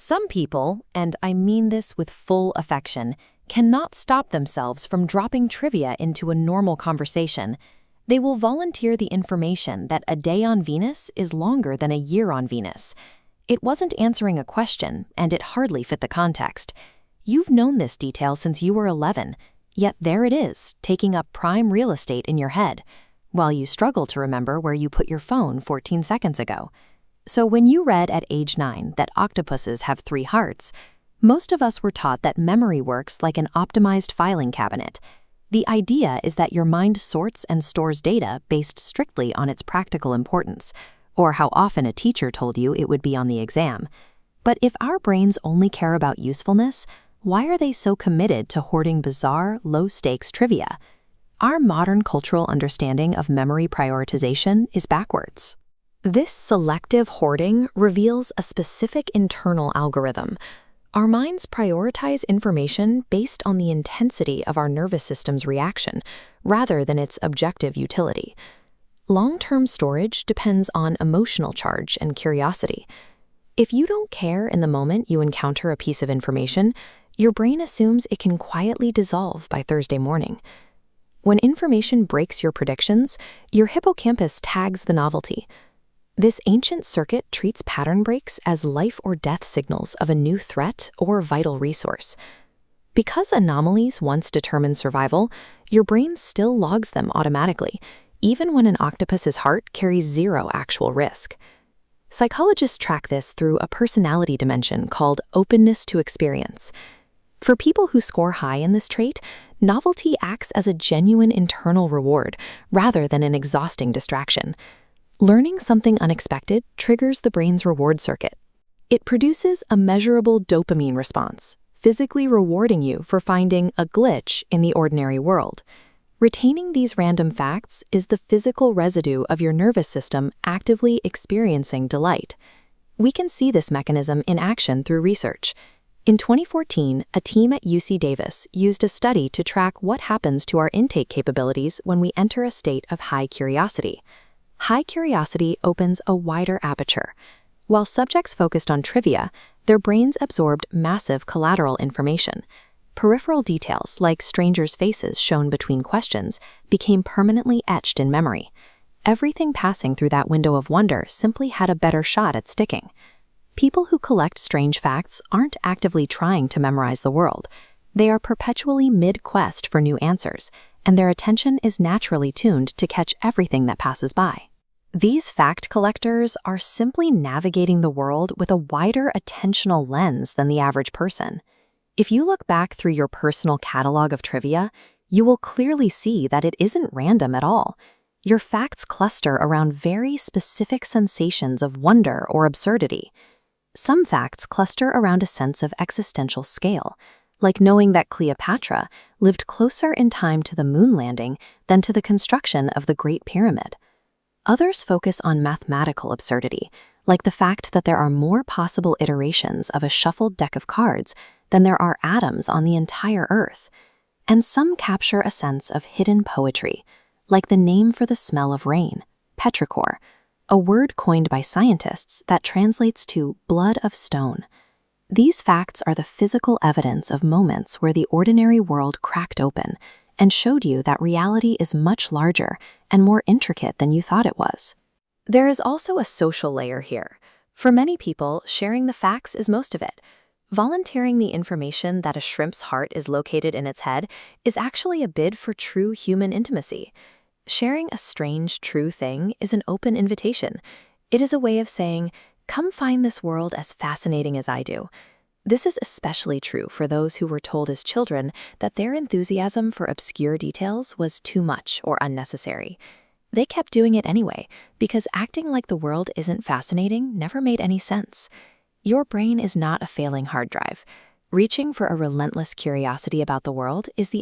Some people, and I mean this with full affection, cannot stop themselves from dropping trivia into a normal conversation. They will volunteer the information that a day on Venus is longer than a year on Venus. It wasn't answering a question, and it hardly fit the context. You've known this detail since you were 11, yet there it is, taking up prime real estate in your head, while you struggle to remember where you put your phone 14 seconds ago. So when you read at age 9 that octopuses have 3 hearts, most of us were taught that memory works like an optimized filing cabinet. The idea is that your mind sorts and stores data based strictly on its practical importance, or how often a teacher told you it would be on the exam. But if our brains only care about usefulness, why are they so committed to hoarding bizarre, low-stakes trivia? Our modern cultural understanding of memory prioritization is backwards. This selective hoarding reveals a specific internal algorithm. Our minds prioritize information based on the intensity of our nervous system's reaction, rather than its objective utility. Long-term storage depends on emotional charge and curiosity. If you don't care in the moment you encounter a piece of information, your brain assumes it can quietly dissolve by Thursday morning. When information breaks your predictions, your hippocampus tags the novelty. This ancient circuit treats pattern breaks as life or death signals of a new threat or vital resource. Because anomalies once determined survival, your brain still logs them automatically, even when an octopus's heart carries 0 actual risk. Psychologists track this through a personality dimension called openness to experience. For people who score high in this trait, novelty acts as a genuine internal reward rather than an exhausting distraction. Learning something unexpected triggers the brain's reward circuit. It produces a measurable dopamine response, physically rewarding you for finding a glitch in the ordinary world. Retaining these random facts is the physical residue of your nervous system actively experiencing delight. We can see this mechanism in action through research. In 2014, a team at UC Davis used a study to track what happens to our intake capabilities when we enter a state of high curiosity. High curiosity opens a wider aperture. While subjects focused on trivia, their brains absorbed massive collateral information. Peripheral details, like strangers' faces shown between questions, became permanently etched in memory. Everything passing through that window of wonder simply had a better shot at sticking. People who collect strange facts aren't actively trying to memorize the world. They are perpetually mid-quest for new answers, and their attention is naturally tuned to catch everything that passes by. These fact collectors are simply navigating the world with a wider attentional lens than the average person. If you look back through your personal catalog of trivia, you will clearly see that it isn't random at all. Your facts cluster around very specific sensations of wonder or absurdity. Some facts cluster around a sense of existential scale, like knowing that Cleopatra lived closer in time to the moon landing than to the construction of the Great Pyramid. Others focus on mathematical absurdity, like the fact that there are more possible iterations of a shuffled deck of cards than there are atoms on the entire Earth. And some capture a sense of hidden poetry, like the name for the smell of rain, petrichor, a word coined by scientists that translates to blood of stone. These facts are the physical evidence of moments where the ordinary world cracked open and showed you that reality is much larger and more intricate than you thought it was. There is also a social layer here. For many people, sharing the facts is most of it. Volunteering the information that a shrimp's heart is located in its head is actually a bid for true human intimacy. Sharing a strange, true thing is an open invitation. It is a way of saying, "Come find this world as fascinating as I do." This is especially true for those who were told as children that their enthusiasm for obscure details was too much or unnecessary. They kept doing it anyway, because acting like the world isn't fascinating never made any sense. Your brain is not a failing hard drive. Reaching for a relentless curiosity about the world is the